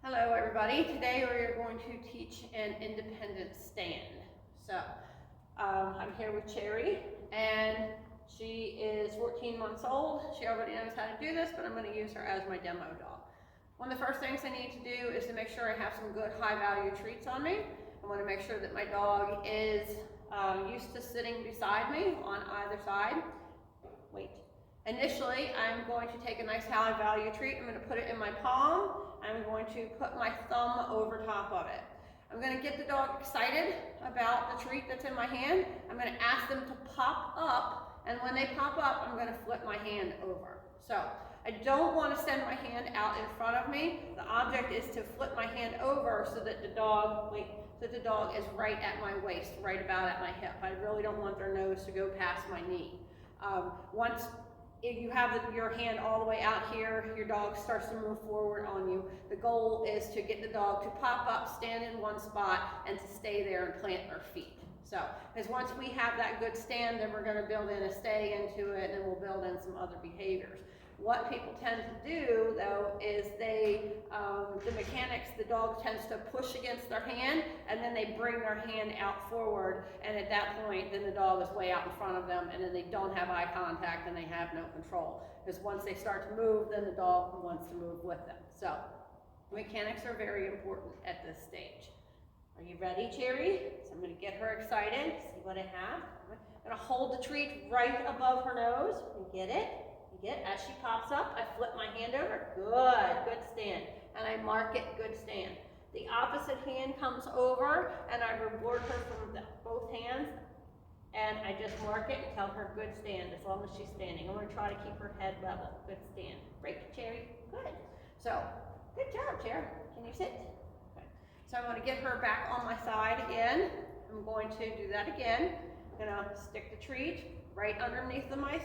Hello everybody. Today we are going to teach an independent stand. I'm here with Cherry and she is 14 months old. She already knows how to do this, but I'm going to use her as my demo dog. One of the first things I need to do is to make sure I have some good high value treats on me. I want to make sure that my dog is used to sitting beside me on either side. Wait. Initially, I'm going to take a nice high value treat. I'm going to put it in my palm. I'm going to put my thumb over top of it. I'm going to get the dog excited about the treat that's in my hand. I'm going to ask them to pop up, and when they pop up, I'm going to flip my hand over. So I don't want to send my hand out in front of me. The object is to flip my hand over so that the dog, is right at my waist, right about at my hip. I really don't want their nose to go past my knee. If you have your hand all the way out here, your dog starts to move forward on you. The goal is to get the dog to pop up, stand in one spot, and to stay there and plant their feet. So, because once we have that good stand, then we're going to build in a stay into it, and then we'll build in some other behaviors. What people tend to do, though, is the mechanics, the dog tends to push against their hand, and then they bring their hand out forward, and at that point, then the dog is way out in front of them, and then they don't have eye contact, and they have no control. Because once they start to move, then the dog wants to move with them. So, mechanics are very important at this stage. Are you ready, Cherry? So I'm going to get her excited, see what I have. I'm going to hold the treat right above her nose, and get it. As she pops up, I flip my hand over. Good stand. And I mark it, good stand. The opposite hand comes over, and I reward her from both hands, and I just mark it and tell her good stand as long as she's standing. I'm going to try to keep her head level. Good stand. Break, Cherry. Good. So, good job, Cherry. Can you sit? Okay. So I'm going to get her back on my side again. I'm going to do that again. I'm going to stick the treat right underneath in my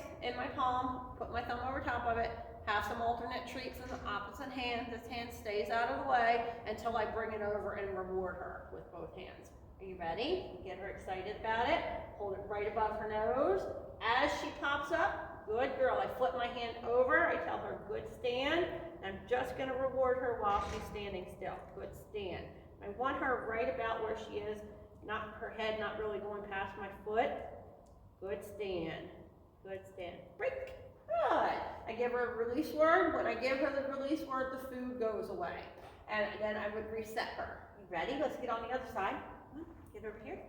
palm, put my thumb over top of it, have some alternate treats in the opposite hand. This hand stays out of the way until I bring it over and reward her with both hands. Are you ready? Get her excited about it. Hold it right above her nose. As she pops up, good girl. I flip my hand over. I tell her good stand. I'm just going to reward her while she's standing still. Good stand. I want her right about where she is, not her head not really going past my foot. Good stand. Good stand. Break. Good. I give her a release word. When I give her the release word, the food goes away. And then I would reset her. You ready? Let's get on the other side. Get over here.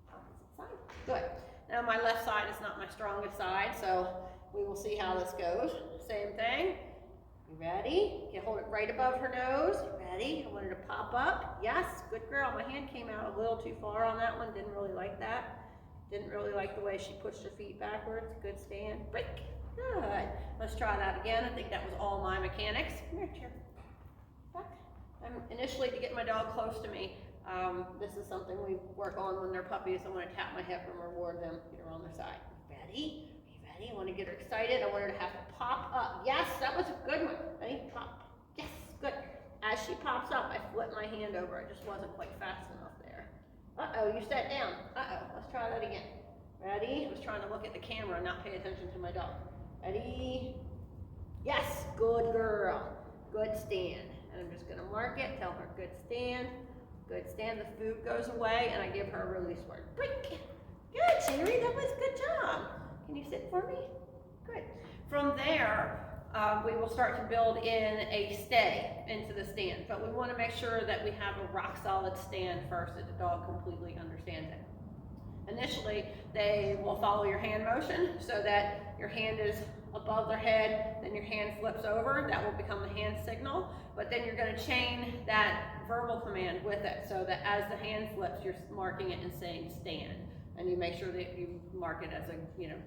Opposite side. Good. Now my left side is not my strongest side, so we will see how this goes. Same thing. You ready? You hold it right above her nose. You ready? I want her to pop up. Yes. Good girl. My hand came out a little too far on that one. Didn't really like that. Didn't really like the way she pushed her feet backwards. Good stand. Break. Good. Let's try that again. I think that was all my mechanics. Come here, chair. Back. Initially, to get my dog close to me, this is something we work on when they're puppies. I want to tap my hip and reward them. Get her on their side. Ready? Are you ready? I want to get her excited. I want her to have to pop up. Yes, that was a good one. Ready? Pop. Yes, good. As she pops up, I flip my hand over. I just wasn't quite fast enough there. Uh-oh, you sat down. Uh-oh, let's try that again. Ready? I was trying to look at the camera and not pay attention to my dog. Ready? Yes, good girl. Good stand. And I'm just going to mark it, tell her good stand. Good stand, the food goes away, and I give her a release word. Break. Good, Cherry, that was good job. Can you sit for me? Good. From there, we will start to build in a stay into the stand, but we want to make sure that we have a rock solid stand first, that the dog completely understands it. Initially, they will follow your hand motion so that your hand is above their head, then your hand flips over. That will become the hand signal, but then you're going to chain that verbal command with it so that as the hand flips, you're marking it and saying stand. And you make sure that you mark it as a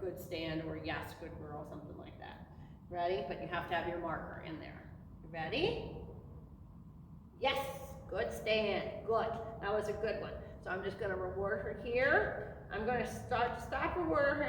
good stand or yes, good girl, something like that. Ready? But you have to have your marker in there. Ready? Yes, good stand. Good. That was a good one. So I'm just going to reward her here. I'm going to stop rewarding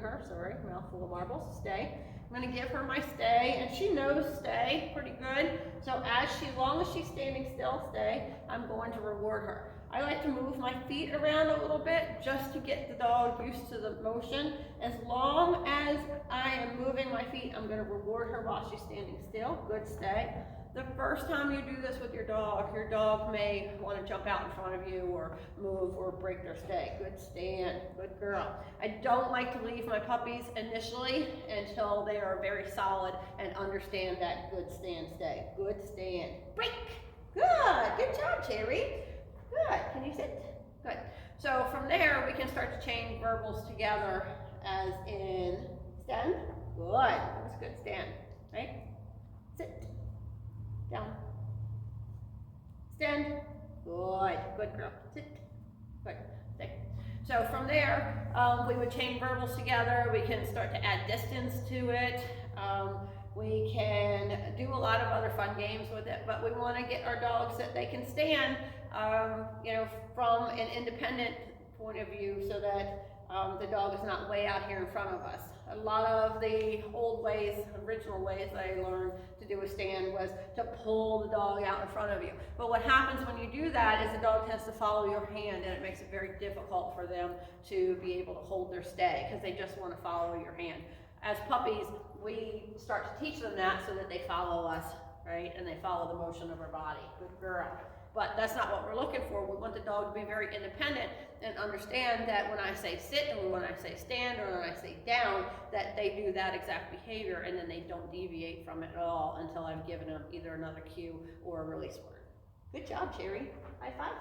her. Sorry, mouthful of marbles. Stay. I'm going to give her my stay, and she knows stay pretty good. So as long as she's standing still, stay, I'm going to reward her. I like to move my feet around a little bit just to get the dog used to the motion. As long as I am moving my feet, I'm gonna reward her while she's standing still. Good, stay. The first time you do this with your dog may want to jump out in front of you or move or break their stay. Good stand, good girl. I don't like to leave my puppies initially until they are very solid and understand that good stand, stay. Good stand, break. Good job, Cherry. Good, can you sit? Good. So from there, we can start to chain verbals together as in stand. Good, that was good, stand, right? Sit. Down. Stand. Good. Good girl. Sit. Good. Stay. So from there, we would chain verbals together. We can start to add distance to it. We can do a lot of other fun games with it, but we want to get our dogs that they can stand, you know, from an independent point of view so that the dog is not way out here in front of us. A lot of the old ways, original ways that I learned to do a stand was to pull the dog out in front of you. But what happens when you do that is the dog tends to follow your hand, and it makes it very difficult for them to be able to hold their stay because they just want to follow your hand. As puppies, we start to teach them that so that they follow us, right? And they follow the motion of our body. Good girl. But that's not what we're looking for. We want the dog to be very independent and understand that when I say sit and when I say stand or when I say down, that they do that exact behavior and then they don't deviate from it at all until I've given them either another cue or a release word. Good job, Cherry. High five.